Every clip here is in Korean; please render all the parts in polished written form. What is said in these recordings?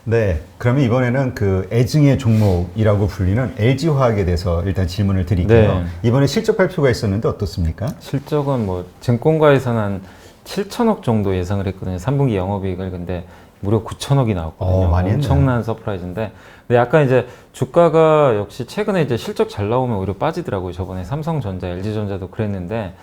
네, 그러면 이번에는 그 애증의 종목이라고 불리는 LG화학에 대해서 일단 질문을 드릴게요. 네. 이번에 실적 발표가 있었는데 어떻습니까? 실적은 뭐 증권가에서는 한 7천억 정도 예상을 했거든요. 3분기 영업이익을. 근데 무려 9천억이 나왔거든요. 많이 했네. 엄청난 서프라이즈인데. 근데 약간 이제 주가가 역시 최근에 이제 실적 잘 나오면 오히려 빠지더라고요. 저번에 삼성전자, LG전자도 그랬는데.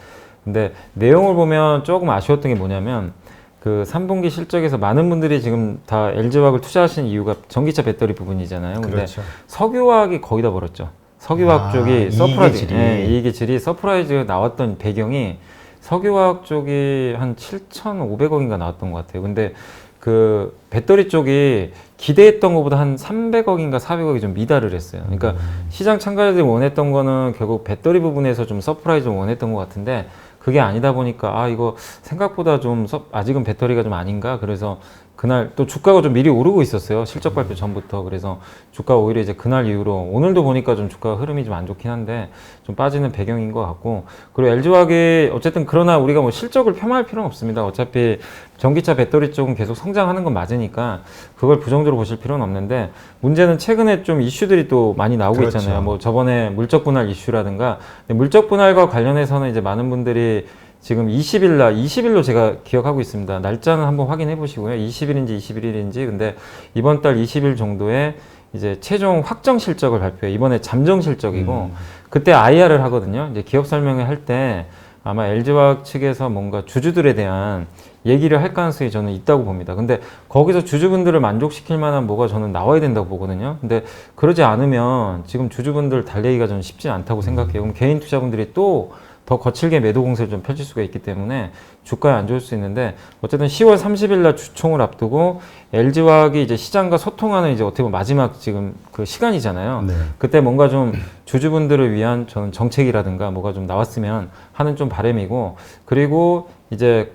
근데 내용을 보면 조금 아쉬웠던 게 뭐냐면 그 3분기 실적에서 많은 분들이 지금 다 LG화학을 투자하신 이유가 전기차 배터리 부분이잖아요. 근데 그렇죠. 석유화학이 거의 다 벌었죠. 석유화학 쪽이 이익의 서프라이즈, 질이. 이익의 질이 서프라이즈가 나왔던 배경이 석유화학 쪽이 한 7,500억인가 나왔던 것 같아요. 근데 그 배터리 쪽이 기대했던 것보다 한 300억인가 400억이 좀 미달을 했어요. 그러니까 시장 참가자들이 원했던 거는 결국 배터리 부분에서 좀 서프라이즈를 원했던 것 같은데 그게 아니다 보니까 이거 생각보다 좀 아직은 배터리가 좀 아닌가. 그래서 그날 또 주가가 좀 미리 오르고 있었어요. 실적 발표 전부터. 그래서 주가가 오히려 이제 그날 이후로 오늘도 보니까 좀 주가 흐름이 좀 안 좋긴 한데 좀 빠지는 배경인 것 같고. 그리고 LG화학이 어쨌든 그러나 우리가 뭐 실적을 폄하할 필요는 없습니다. 어차피 전기차 배터리 쪽은 계속 성장하는 건 맞으니까 그걸 부정적으로 보실 필요는 없는데 문제는 최근에 좀 이슈들이 또 많이 나오고 그렇죠. 있잖아요. 뭐 저번에 물적 분할 이슈라든가. 물적 분할과 관련해서는 이제 많은 분들이 지금 20일로 제가 기억하고 있습니다. 날짜는 한번 확인해 보시고요. 20일인지 21일인지. 근데 이번 달 20일 정도에 이제 최종 확정 실적을 발표해요. 이번에 잠정 실적이고, 그때 IR을 하거든요. 이제 기업 설명회 할 때 아마 LG화학 측에서 뭔가 주주들에 대한 얘기를 할 가능성이 저는 있다고 봅니다. 근데 거기서 주주분들을 만족시킬 만한 뭐가 저는 나와야 된다고 보거든요. 근데 그러지 않으면 지금 주주분들 달래기가 저는 쉽지 않다고 생각해요. 그럼 개인 투자분들이 또 더 거칠게 매도 공세를 좀 펼칠 수가 있기 때문에 주가에 안 좋을 수 있는데 어쨌든 10월 30일 날 주총을 앞두고 LG화학이 이제 시장과 소통하는 이제 어떻게 보면 마지막 지금 그 시간이잖아요. 네. 그때 뭔가 좀 주주분들을 위한 저는 정책이라든가 뭐가 좀 나왔으면 하는 좀 바람이고 그리고 이제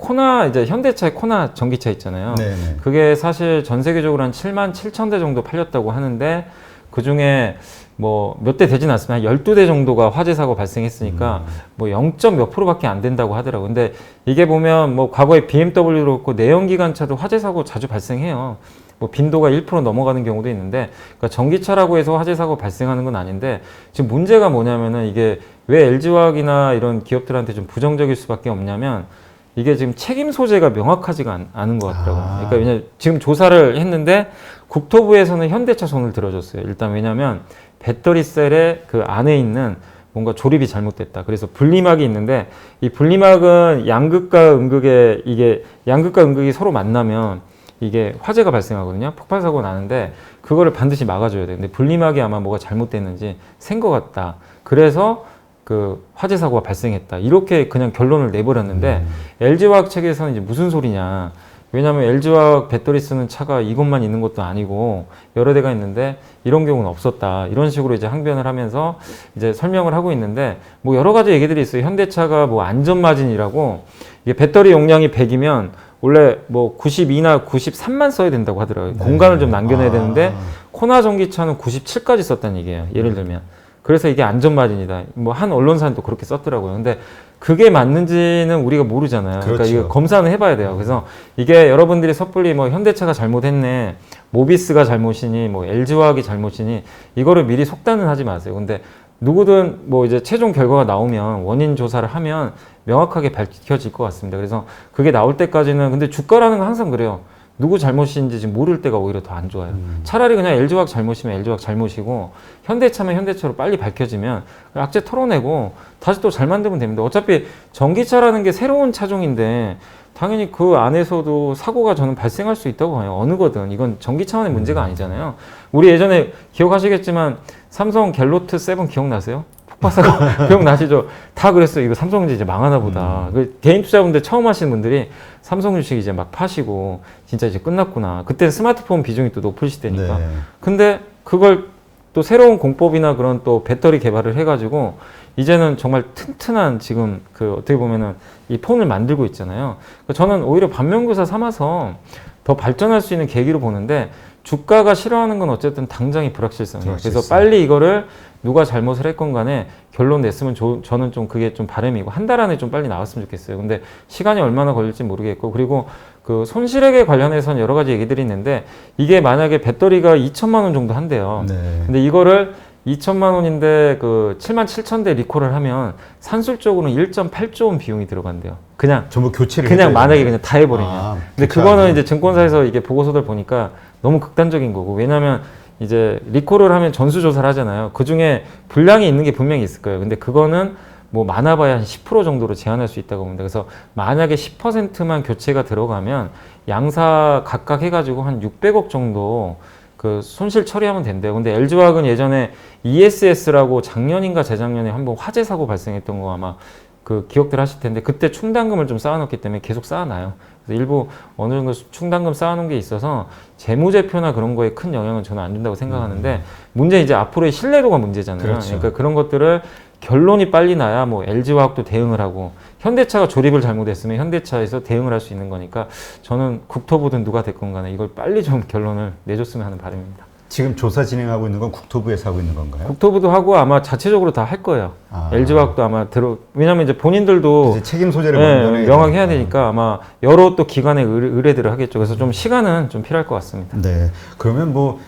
이제 현대차의 코나 전기차 있잖아요. 네네. 그게 사실 전 세계적으로 한 7만 7천 대 정도 팔렸다고 하는데 그 중에 뭐 몇 대 되진 않습니다. 한 12대 정도가 화재 사고 발생했으니까 뭐 0. 몇 %밖에 안 된다고 하더라고요. 근데 이게 보면 뭐 과거에 BMW도 그렇고 내연기관차도 화재 사고 자주 발생해요. 뭐 빈도가 1% 넘어가는 경우도 있는데 그러니까 전기차라고 해서 화재 사고 발생하는 건 아닌데 지금 문제가 뭐냐면은 이게 왜 LG화학이나 이런 기업들한테 좀 부정적일 수밖에 없냐면 이게 지금 책임 소재가 명확하지가 않은 것 같더라고요. 그러니까 왜냐면 지금 조사를 했는데 국토부에서는 현대차 손을 들어줬어요. 일단 왜냐면 배터리 셀의 그 안에 있는 뭔가 조립이 잘못됐다. 그래서 분리막이 있는데 이 분리막은 양극과 음극이 서로 만나면 이게 화재가 발생하거든요. 폭발 사고가 나는데 그거를 반드시 막아줘야 돼요. 근데 분리막이 아마 뭐가 잘못됐는지 센 것 같다. 그래서 그 화재 사고가 발생했다. 이렇게 그냥 결론을 내버렸는데 LG화학 측에서는 이제 무슨 소리냐. 왜냐하면 LG화학 배터리 쓰는 차가 이것만 있는 것도 아니고 여러 대가 있는데 이런 경우는 없었다. 이런 식으로 이제 항변을 하면서 이제 설명을 하고 있는데 뭐 여러 가지 얘기들이 있어요. 현대차가 뭐 안전마진이라고 이게 배터리 용량이 100이면 원래 뭐 92나 93만 써야 된다고 하더라고요. 네. 공간을 좀 남겨놔야 되는데 코나 전기차는 97까지 썼다는 얘기예요. 예를 들면. 그래서 이게 안전마진이다. 뭐 한 언론사는 또 그렇게 썼더라고요. 근데 그게 맞는지는 우리가 모르잖아요. 그렇죠. 그러니까 이거 검사는 해봐야 돼요. 그래서 이게 여러분들이 섣불리 뭐 현대차가 잘못했네, 모비스가 잘못이니, 뭐 LG화학이 잘못이니 이거를 미리 속단은 하지 마세요. 근데 누구든 뭐 이제 최종 결과가 나오면 원인 조사를 하면 명확하게 밝혀질 것 같습니다. 그래서 그게 나올 때까지는 근데 주가라는 건 항상 그래요. 누구 잘못인지 지금 모를 때가 오히려 더 안 좋아요. 차라리 그냥 LG화학 잘못이면 LG화학 잘못이고 현대차면 현대차로 빨리 밝혀지면 악재 털어내고 다시 또 잘 만들면 됩니다. 어차피 전기차라는 게 새로운 차종인데 당연히 그 안에서도 사고가 저는 발생할 수 있다고 봐요. 어느 거든. 이건 전기차만의 문제가 아니잖아요. 우리 예전에 기억하시겠지만 삼성 갤로트 7 기억나세요? 폭파사고 기억나시죠? 다 그랬어요. 이거 삼성전자 이제 망하나 보다. 그 개인 투자분들 처음 하시는 분들이 삼성 주식 이제 막 파시고 진짜 이제 끝났구나. 그때 스마트폰 비중이 또 높을 시대니까. 네. 근데 그걸 또 새로운 공법이나 그런 또 배터리 개발을 해가지고 이제는 정말 튼튼한 지금 그 어떻게 보면은 이 폰을 만들고 있잖아요. 저는 오히려 반면교사 삼아서 더 발전할 수 있는 계기로 보는데 주가가 싫어하는 건 어쨌든 당장이 불확실성이에요. 그래서 불확실성. 빨리 이거를 누가 잘못을 했건 간에 결론 냈으면 저는 좀 그게 좀 바람이고 한 달 안에 좀 빨리 나왔으면 좋겠어요. 근데 시간이 얼마나 걸릴지 모르겠고 그리고 그 손실액에 관련해서는 여러 가지 얘기들이 있는데 이게 만약에 배터리가 2천만 원 정도 한대요. 네. 근데 이거를 2천만 원인데 그 7만 7천 대 리콜을 하면 산술적으로는 1.8조 원 비용이 들어간대요. 그냥 전부 교체를 그냥 해줘야 만약에 되나요? 그냥 다 해버리면. 아, 근데 교체하면. 그거는 이제 증권사에서 이게 보고서들 보니까 너무 극단적인 거고 왜냐하면 이제 리콜을 하면 전수조사를 하잖아요. 그 중에 불량이 있는 게 분명히 있을 거예요. 근데 그거는 뭐 많아봐야 한 10% 정도로 제한할 수 있다고 봅니다. 그래서 만약에 10%만 교체가 들어가면 양사 각각 해가지고 한 600억 정도 그 손실 처리하면 된대요. 근데 LG화학은 예전에 ESS라고 작년인가 재작년에 한번 화재 사고 발생했던 거 아마 그 기억들 하실 텐데 그때 충당금을 좀 쌓아놓기 때문에 계속 쌓아놔요. 그래서 일부 어느 정도 충당금 쌓아놓은 게 있어서 재무제표나 그런 거에 큰 영향은 저는 안 준다고 생각하는데 문제는 이제 앞으로의 신뢰도가 문제잖아요. 그렇죠. 그러니까 그런 것들을 결론이 빨리 나야 뭐 LG화학도 대응을 하고 현대차가 조립을 잘못했으면 현대차에서 대응을 할 수 있는 거니까 저는 국토부든 누가 됐건 간에 이걸 빨리 좀 결론을 내줬으면 하는 바람입니다. 지금 조사 진행하고 있는 건 국토부에서 하고 있는 건가요? 국토부도 하고 아마 자체적으로 다 할 거예요. 아. LG화학도 아마 왜냐면 이제 본인들도 이제 책임 소재를 네, 명확히 명확히 해야 되니까 아마 여러 또 기관의 의뢰들을 하겠죠. 그래서 좀 시간은 좀 필요할 것 같습니다. 네. 그러면 뭐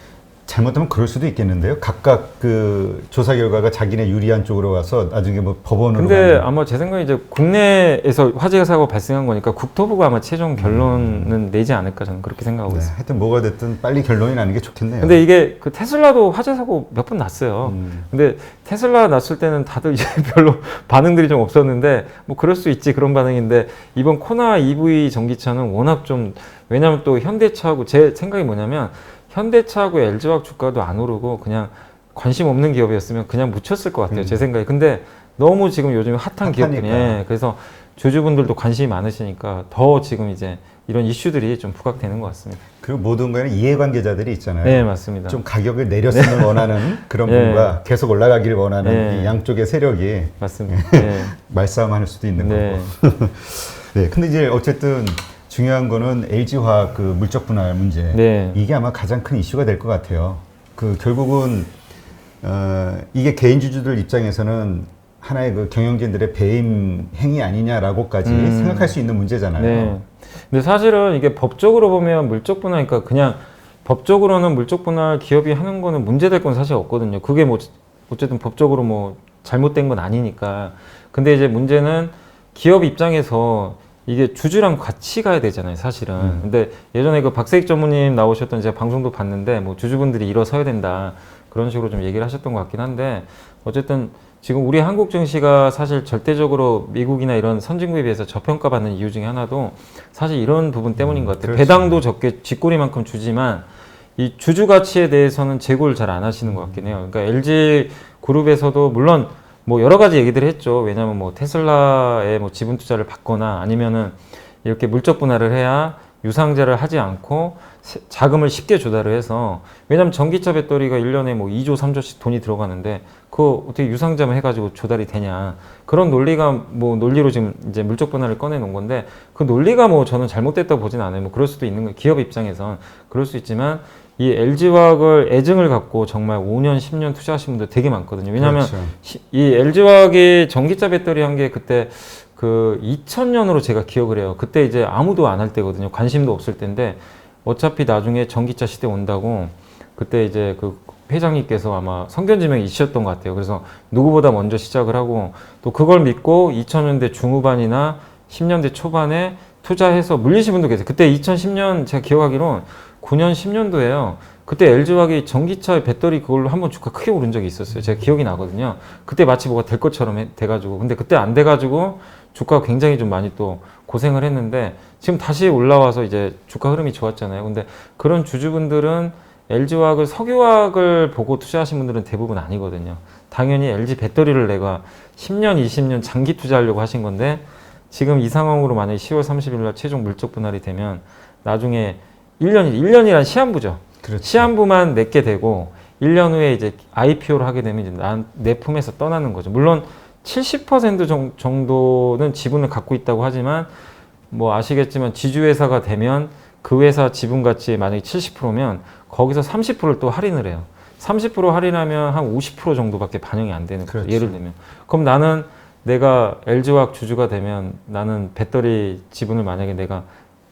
잘못하면 그럴 수도 있겠는데요. 각각 그 조사 결과가 자기네 유리한 쪽으로 가서 나중에 뭐 법원으로. 근데 가는. 아마 제 생각에 이제 국내에서 화재 사고가 발생한 거니까 국토부가 아마 최종 결론은 내지 않을까 저는 그렇게 생각하고 네, 있습니다. 하여튼 뭐가 됐든 빨리 결론이 나는 게 좋겠네요. 근데 이게 그 테슬라도 화재 사고 몇 번 났어요. 근데 테슬라 났을 때는 다들 이제 별로 반응들이 좀 없었는데 뭐 그럴 수 있지 그런 반응인데 이번 코나 EV 전기차는 워낙 좀 왜냐면 또 현대차하고 제 생각이 뭐냐면 현대차하고 LG화학 주가도 안 오르고 그냥 관심 없는 기업이었으면 그냥 묻혔을 것 같아요. 제 생각에. 근데 너무 지금 요즘 핫한 기업들이 그래서 주주분들도 관심이 많으시니까 더 지금 이제 이런 이슈들이 좀 부각되는 것 같습니다. 그리고 모든 거에는 이해관계자들이 있잖아요. 네, 맞습니다. 좀 가격을 내렸으면 원하는 그런 네. 분과 계속 올라가기를 원하는 네. 이 양쪽의 세력이 맞습니다. 네. 말싸움할 수도 있는 네. 거고. 네, 근데 이제 어쨌든 중요한 거는 LG화학 그 물적 분할 문제. 네. 이게 아마 가장 큰 이슈가 될 것 같아요. 그 결국은 이게 개인 주주들 입장에서는 하나의 그 경영진들의 배임 행위 아니냐라고까지 생각할 수 있는 문제잖아요. 네. 근데 사실은 이게 법적으로 보면 물적 분할이니까 그냥 법적으로는 물적 분할 기업이 하는 거는 문제될 건 사실 없거든요. 그게 뭐 어쨌든 법적으로 뭐 잘못된 건 아니니까. 근데 이제 문제는 기업 입장에서 이게 주주랑 같이 가야 되잖아요, 사실은. 근데 예전에 그 박세익 전무님 나오셨던 제가 방송도 봤는데 뭐 주주분들이 일어서야 된다. 그런 식으로 좀 얘기를 하셨던 것 같긴 한데 어쨌든 지금 우리 한국 증시가 사실 절대적으로 미국이나 이런 선진국에 비해서 저평가받는 이유 중에 하나도 사실 이런 부분 때문인 것 같아요. 그렇죠. 배당도 적게 쥐꼬리만큼 주지만 이 주주 가치에 대해서는 제고를 잘 안 하시는 것 같긴 해요. 그러니까 LG 그룹에서도 물론 뭐 여러 가지 얘기들을 했죠. 왜냐하면 뭐 테슬라에 뭐 지분 투자를 받거나 아니면은 이렇게 물적 분할을 해야 유상자를 하지 않고 자금을 쉽게 조달을 해서 왜냐면 전기차 배터리가 1년에 뭐 2조 3조씩 돈이 들어가는데 그거 어떻게 유상자만 해가지고 조달이 되냐 그런 논리가 뭐 논리로 지금 이제 물적 분할을 꺼내 놓은 건데 그 논리가 뭐 저는 잘못됐다고 보진 않아요. 뭐 그럴 수도 있는 거예요. 기업 입장에선 그럴 수 있지만 이 LG화학을 애증을 갖고 정말 5년 10년 투자하신 분들 되게 많거든요. 왜냐하면 그렇죠. 이 LG화학이 전기차 배터리 한 게 그때 그 2000년으로 제가 기억을 해요. 그때 이제 아무도 안 할 때거든요. 관심도 없을 때인데 어차피 나중에 전기차 시대 온다고 그때 이제 그 회장님께서 아마 성견지명이 있으셨던 것 같아요. 그래서 누구보다 먼저 시작을 하고 또 그걸 믿고 2000년대 중후반이나 10년대 초반에 투자해서 물리신 분도 계세요. 그때 2010년 제가 기억하기로는 9년 10년도에요. 그때 LG화학이 전기차 배터리 그걸로 한번 주가 크게 오른 적이 있었어요. 제가 기억이 나거든요. 그때 마치 뭐가 될 것처럼 돼가지고 근데 그때 안 돼가지고 주가가 굉장히 좀 많이 또 고생을 했는데 지금 다시 올라와서 이제 주가 흐름이 좋았잖아요. 근데 그런 주주분들은 LG화학을 석유화학을 보고 투자하신 분들은 대부분 아니거든요. 당연히 LG 배터리를 내가 10년, 20년 장기 투자하려고 하신 건데 지금 이 상황으로 만약에 10월 30일 날 최종 물적 분할이 되면 나중에 1년이란 시한부죠. 그렇죠. 시한부만 맺게 되고 1년 후에 이제 IPO를 하게 되면 이제 내 품에서 떠나는 거죠. 물론 70% 정도는 지분을 갖고 있다고 하지만 뭐 아시겠지만 지주회사가 되면 그 회사 지분 가치 만약에 70%면 거기서 30%를 또 할인을 해요. 30% 할인하면 한 50% 정도밖에 반영이 안 되는 거죠. 그렇죠. 예를 들면. 그럼 나는 내가 LG화학 주주가 되면 나는 배터리 지분을 만약에 내가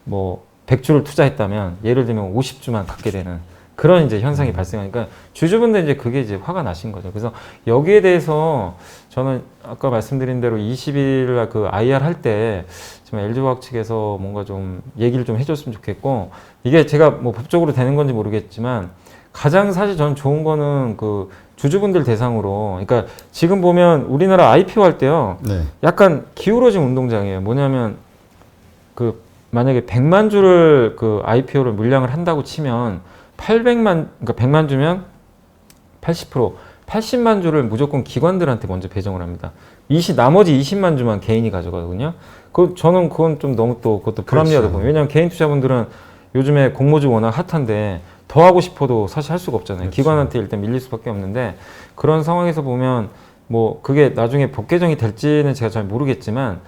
뭐 100주를 투자했다면 예를 들면 50주만 갖게 되는 그런 이제 현상이 발생하니까 주주분들 이제 그게 이제 화가 나신 거죠. 그래서 여기에 대해서 저는 아까 말씀드린 대로 20일 날 그 IR 할 때 지금 LG화학 측에서 뭔가 좀 얘기를 좀 해줬으면 좋겠고 이게 제가 뭐 법적으로 되는 건지 모르겠지만 가장 사실 저는 좋은 거는 그 주주분들 대상으로 그러니까 지금 보면 우리나라 IPO 할 때요 네. 약간 기울어진 운동장이에요. 뭐냐면 그 만약에 100만 주를 그 IPO를 물량을 한다고 치면 800만 그러니까 100만 주면 80% 80만 주를 무조건 기관들한테 먼저 배정을 합니다. 나머지 20만 주만 개인이 가져가거든요. 저는 그건 좀 너무 또 그것도 불합리하다고 보여요. 왜냐하면 개인 투자분들은 요즘에 공모주 워낙 핫한데 더 하고 싶어도 사실 할 수가 없잖아요. 그렇죠. 기관한테 일단 밀릴 수밖에 없는데 그런 상황에서 보면 뭐 그게 나중에 법 개정이 될지는 제가 잘 모르겠지만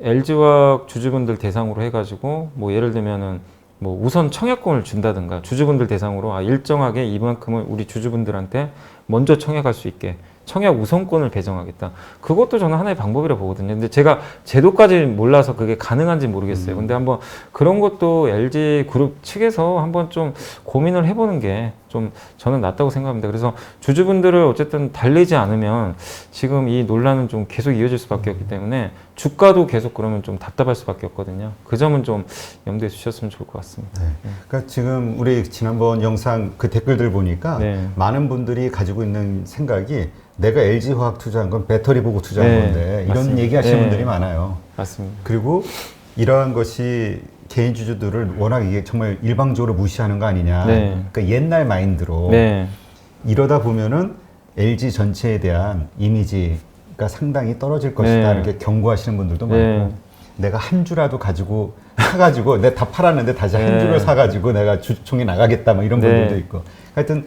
LG화학 주주분들 대상으로 해가지고 뭐 예를 들면은 뭐 우선 청약권을 준다든가 주주분들 대상으로 일정하게 이만큼을 우리 주주분들한테 먼저 청약할 수 있게 청약 우선권을 배정하겠다. 그것도 저는 하나의 방법이라 보거든요. 근데 제가 제도까지 몰라서 그게 가능한지 모르겠어요. 근데 한번 그런 것도 LG 그룹 측에서 한번 좀 고민을 해보는 게 좀 저는 낫다고 생각합니다. 그래서 주주분들을 어쨌든 달래지 않으면 지금 이 논란은 좀 계속 이어질 수밖에 없기 때문에 주가도 계속 그러면 좀 답답할 수밖에 없거든요. 그 점은 좀 염두에 주셨으면 좋을 것 같습니다. 네. 그러니까 지금 우리 지난번 영상 그 댓글들 보니까 네. 많은 분들이 가지고 있는 생각이 내가 LG화학 투자한 건 배터리 보고 투자한 네, 건데 이런 맞습니다. 얘기 하시는 네. 분들이 많아요. 맞습니다. 그리고 이러한 것이 개인 주주들을 워낙 이게 정말 일방적으로 무시하는 거 아니냐. 네. 그러니까 옛날 마인드로 네. 이러다 보면은 LG 전체에 대한 이미지가 상당히 떨어질 것이다. 네. 이렇게 경고하시는 분들도 네. 많고 내가 한 주라도 가지고 사가지고 내가 다 팔았는데 다시 한 네. 주를 사가지고 내가 주총에 나가겠다 뭐 이런 네. 분들도 있고 하여튼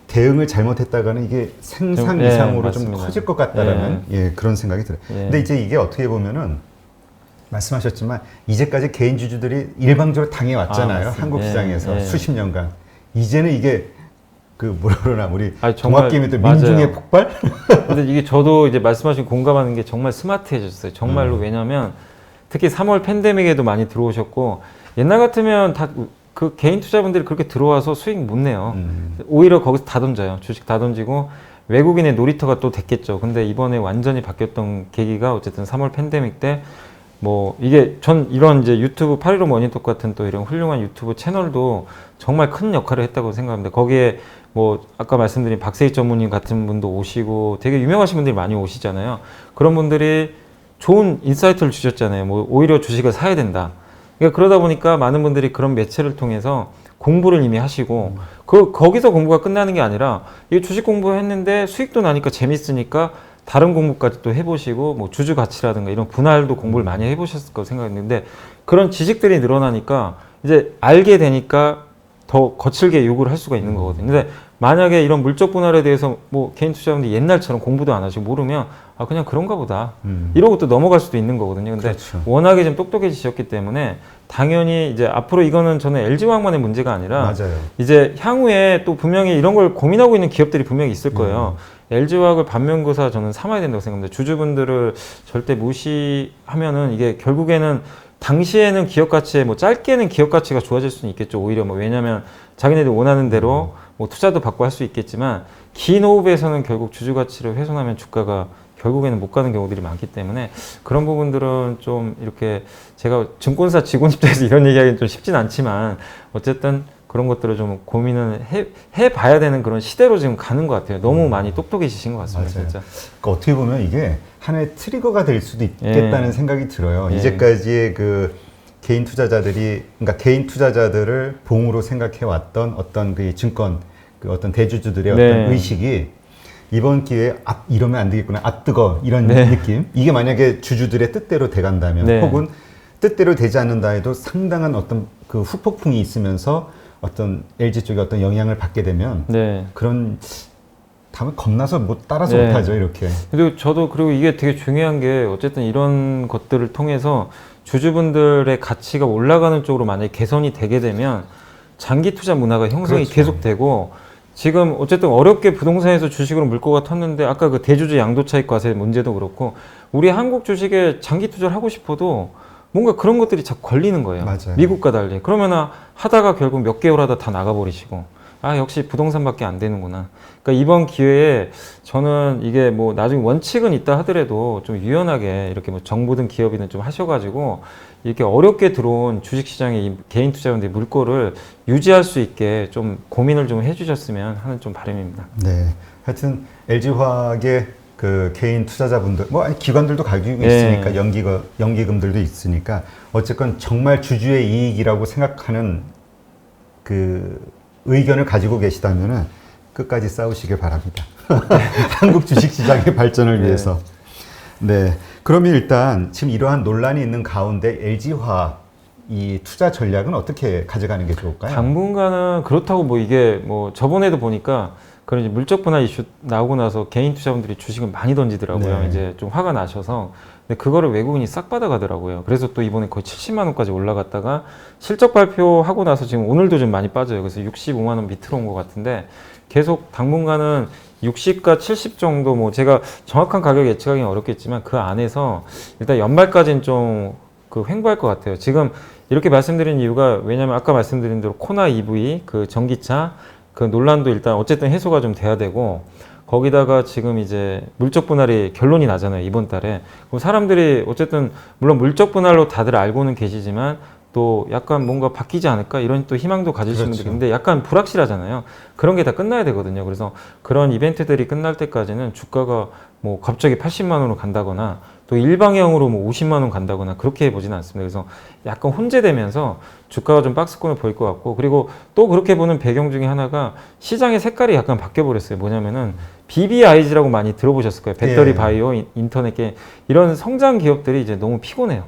대응을 잘못했다가는 이게 생상 네, 이상으로 좀 맞습니다. 커질 것 같다라는 예, 그런 생각이 들어요. 네. 근데 이제 이게 어떻게 보면은 말씀하셨지만 이제까지 개인 주주들이 일방적으로 당해왔잖아요. 맞습니다. 한국 시장에서 네. 수십 년간. 이제는 이게 그 뭐라 그러나 우리 아니, 정말 동학개미들 맞아요. 민중의 폭발? 근데 이게 저도 이제 말씀하신 공감하는 게 정말 스마트해졌어요. 정말로 왜냐면 특히 3월 팬데믹에도 많이 들어오셨고 옛날 같으면 다 그 개인 투자분들이 그렇게 들어와서 수익 못 내요. 오히려 거기서 다 던져요. 주식 다 던지고 외국인의 놀이터가 또 됐겠죠. 근데 이번에 완전히 바뀌었던 계기가 어쨌든 3월 팬데믹 때 뭐 이게 전 이런 이제 유튜브 815 머니톡 같은 또 이런 훌륭한 유튜브 채널도 정말 큰 역할을 했다고 생각합니다. 거기에 뭐 아까 말씀드린 박세희 전무님 같은 분도 오시고 되게 유명하신 분들이 많이 오시잖아요. 그런 분들이 좋은 인사이트를 주셨잖아요. 뭐 오히려 주식을 사야 된다. 그러니까 그러다 보니까 많은 분들이 그런 매체를 통해서 공부를 이미 하시고 거기서 공부가 끝나는 게 아니라 이 주식 공부했는데 수익도 나니까 재밌으니까 다른 공부까지 또 해보시고 뭐 주주 가치라든가 이런 분할도 공부를 많이 해보셨을 거라고 생각했는데 그런 지식들이 늘어나니까 이제 알게 되니까 더 거칠게 요구를 할 수가 있는 거거든요. 근데 만약에 이런 물적 분할에 대해서 뭐 개인 투자자분들이 옛날처럼 공부도 안 하시고 모르면 그냥 그런가 보다 이러고 또 넘어갈 수도 있는 거거든요. 근데 그렇죠. 워낙에 좀 똑똑해지셨기 때문에 당연히 이제 앞으로 이거는 저는 LG화학만의 문제가 아니라 맞아요. 이제 향후에 또 분명히 이런 걸 고민하고 있는 기업들이 분명히 있을 거예요. LG화학을 반면교사 저는 삼아야 된다고 생각합니다. 주주분들을 절대 무시하면은 이게 결국에는 당시에는 기업 가치에 뭐 짧게는 기업 가치가 좋아질 수는 있겠죠. 오히려 뭐 왜냐면 자기네들 원하는 대로 뭐 투자도 받고 할 수 있겠지만 긴 호흡에서는 결국 주주 가치를 훼손하면 주가가 결국에는 못 가는 경우들이 많기 때문에 그런 부분들은 좀 이렇게 제가 증권사 직원 입장에서 이런 얘기하기는 좀 쉽진 않지만 어쨌든 그런 것들을 좀 고민을 해봐야 되는 그런 시대로 지금 가는 것 같아요. 너무 많이 똑똑해지신 것 같습니다. 맞아요. 진짜. 그러니까 어떻게 보면 이게 하나의 트리거가 될 수도 있겠다는 생각이 들어요. 예. 이제까지의 그 개인 투자자들이, 그러니까 개인 투자자들을 봉으로 생각해 왔던 어떤 그 증권, 그 어떤 대주주들의 네. 어떤 의식이 이번 기회에 이러면 안 되겠구나, 뜨거 이런 네. 느낌. 이게 만약에 주주들의 뜻대로 돼간다면, 네. 혹은 뜻대로 되지 않는다 해도 상당한 어떤 그 후폭풍이 있으면서 어떤 LG 쪽에 어떤 영향을 받게 되면 네. 그런 가면 겁나서 못 따라서 네. 못하죠 이렇게. 그리고 저도 그리고 이게 되게 중요한 게 어쨌든 이런 것들을 통해서 주주분들의 가치가 올라가는 쪽으로 만약에 개선이 되게 되면 장기 투자 문화가 형성이 그렇죠. 계속되고 지금 어쨌든 어렵게 부동산에서 주식으로 물꼬가 텄는데 아까 그 대주주 양도 차익 과세 문제도 그렇고 우리 한국 주식에 장기 투자를 하고 싶어도 뭔가 그런 것들이 자꾸 걸리는 거예요. 맞아요. 미국과 달리. 그러면 하다가 결국 몇 개월 하다 다 나가버리시고 아 역시 부동산밖에 안 되는구나. 그러니까 이번 기회에 저는 이게 뭐 나중에 원칙은 있다 하더라도 좀 유연하게 이렇게 뭐 정부든 기업이든 좀 하셔가지고 이렇게 어렵게 들어온 주식시장의 이 개인 투자자분들의 물꼬를 유지할 수 있게 좀 고민을 좀 해주셨으면 하는 좀 바람입니다. 네. 하여튼 LG화학의 그 개인 투자자분들, 뭐 아니, 기관들도 가지고 네. 있으니까 연기금들도 있으니까 어쨌건 정말 주주의 이익이라고 생각하는 그 의견을 가지고 계시다면은 끝까지 싸우시길 바랍니다. 한국 주식시장의 발전을 네. 위해서. 네. 그러면 일단 지금 이러한 논란이 있는 가운데 LG화학 이 투자 전략은 어떻게 가져가는 게 좋을까요? 당분간은 그렇다고 뭐 이게 뭐 저번에도 보니까 그런 이제 물적 분할 이슈 나오고 나서 개인 투자분들이 주식을 많이 던지더라고요. 네. 이제 좀 화가 나셔서. 근데 그거를 외국인이 싹 받아가더라고요. 그래서 또 이번에 거의 70만 원까지 올라갔다가 실적 발표하고 나서 지금 오늘도 좀 많이 빠져요. 그래서 65만 원 밑으로 온 것 같은데 계속 당분간은 60과 70 정도 뭐 제가 정확한 가격 예측하기는 어렵겠지만 그 안에서 일단 연말까지는 좀 그 횡보할 것 같아요. 지금 이렇게 말씀드린 이유가 왜냐면 아까 말씀드린 대로 코나 EV 그 전기차 그 논란도 일단 어쨌든 해소가 좀 돼야 되고 거기다가 지금 이제 물적 분할이 결론이 나잖아요 이번 달에. 그럼 사람들이 어쨌든 물론 물적 분할로 다들 알고는 계시지만 또 약간 뭔가 바뀌지 않을까 이런 또 희망도 가지시는 그렇죠. 분들이 있는데 약간 불확실하잖아요. 그런 게 다 끝나야 되거든요. 그래서 그런 이벤트들이 끝날 때까지는 주가가 뭐 갑자기 80만 원으로 간다거나 또 일방향으로 뭐 50만 원 간다거나 그렇게 보지는 않습니다. 그래서 약간 혼재되면서 주가가 좀 박스권을 보일 것 같고 그리고 또 그렇게 보는 배경 중에 하나가 시장의 색깔이 약간 바뀌어 버렸어요. 뭐냐면은 BBIG라고 많이 들어보셨을 거예요. 배터리 예. 바이오, 인터넷 게임 이런 성장 기업들이 이제 너무 피곤해요.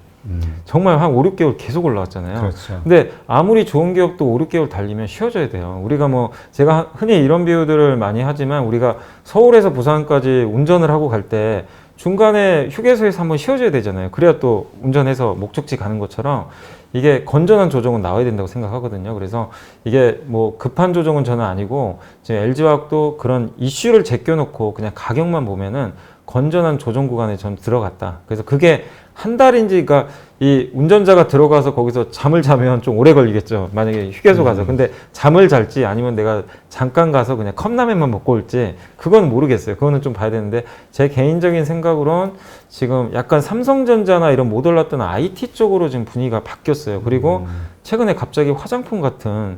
정말 한 5, 6개월 계속 올라왔잖아요. 그렇죠. 근데 아무리 좋은 기업도 5, 6개월 달리면 쉬어져야 돼요. 우리가 뭐 제가 흔히 이런 비유들을 많이 하지만 우리가 서울에서 부산까지 운전을 하고 갈 때 중간에 휴게소에서 한번 쉬어줘야 되잖아요. 그래야 또 운전해서 목적지 가는 것처럼 이게 건전한 조정은 나와야 된다고 생각하거든요. 그래서 이게 뭐 급한 조정은 저는 아니고 지금 LG화학도 그런 이슈를 제껴놓고 그냥 가격만 보면은 건전한 조정 구간에 전 들어갔다. 그래서 그게 한 달인지, 그러니까 이 운전자가 들어가서 거기서 잠을 자면 좀 오래 걸리겠죠. 만약에 휴게소 가서. 근데 잠을 잘지 아니면 내가 잠깐 가서 그냥 컵라면만 먹고 올지 그건 모르겠어요. 그거는 좀 봐야 되는데 제 개인적인 생각으론 지금 약간 삼성전자나 이런 못 올랐던 IT 쪽으로 지금 분위기가 바뀌었어요. 그리고 최근에 갑자기 화장품 같은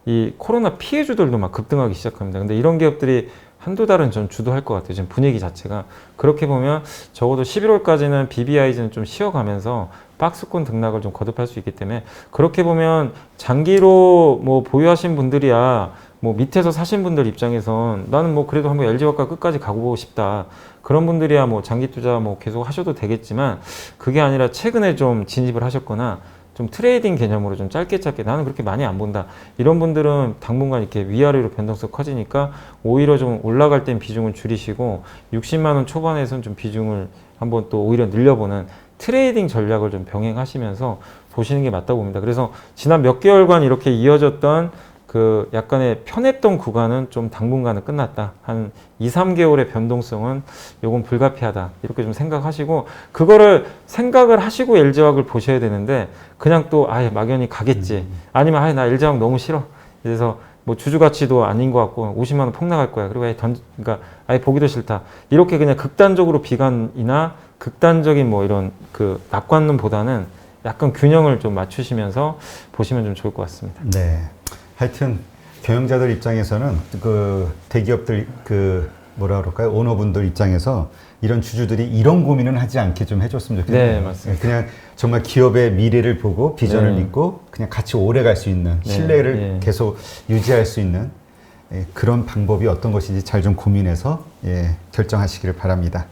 이 코로나 피해주들도 막 급등하기 시작합니다. 근데 이런 기업들이 한두 달은 전 주도할 것 같아요. 지금 분위기 자체가. 그렇게 보면 적어도 11월까지는 BBIG는 좀 쉬어가면서 박스권 등락을 좀 거듭할 수 있기 때문에 그렇게 보면 장기로 뭐 보유하신 분들이야 뭐 밑에서 사신 분들 입장에선 나는 뭐 그래도 한번 LG화학과 끝까지 가고 보고 싶다. 그런 분들이야 뭐 장기 투자 뭐 계속 하셔도 되겠지만 그게 아니라 최근에 좀 진입을 하셨거나 좀 트레이딩 개념으로 좀 짧게 나는 그렇게 많이 안 본다. 이런 분들은 당분간 이렇게 위아래로 변동성 커지니까 오히려 좀 올라갈 땐 비중을 줄이시고 60만 원 초반에선 좀 비중을 한번 또 오히려 늘려보는 트레이딩 전략을 좀 병행하시면서 보시는 게 맞다고 봅니다. 그래서 지난 몇 개월간 이렇게 이어졌던 그 약간의 편했던 구간은 좀 당분간은 끝났다. 한 2, 3개월의 변동성은 요건 불가피하다. 이렇게 좀 생각하시고 그거를 생각을 하시고 LG화학을 보셔야 되는데 그냥 또 아예 막연히 가겠지. 아니면 아예 나 LG화학 너무 싫어. 그래서 뭐 주주 가치도 아닌 것 같고 50만 원 폭락할 거야. 그리고 그러니까 아예 보기도 싫다. 이렇게 그냥 극단적으로 비관이나 극단적인 뭐 이런 그 낙관론보다는 약간 균형을 좀 맞추시면서 보시면 좀 좋을 것 같습니다. 네. 하여튼 경영자들 입장에서는 그 대기업들 그 뭐라 그럴까요? 오너분들 입장에서 이런 주주들이 이런 고민은 하지 않게 좀 해줬으면 좋겠네요. 네, 맞습니다. 그냥 정말 기업의 미래를 보고 비전을 네. 믿고 그냥 같이 오래 갈 수 있는 신뢰를 네. 계속 유지할 수 있는 그런 방법이 어떤 것인지 잘 좀 고민해서 결정하시기를 바랍니다.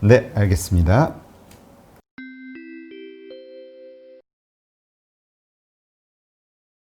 네, 알겠습니다.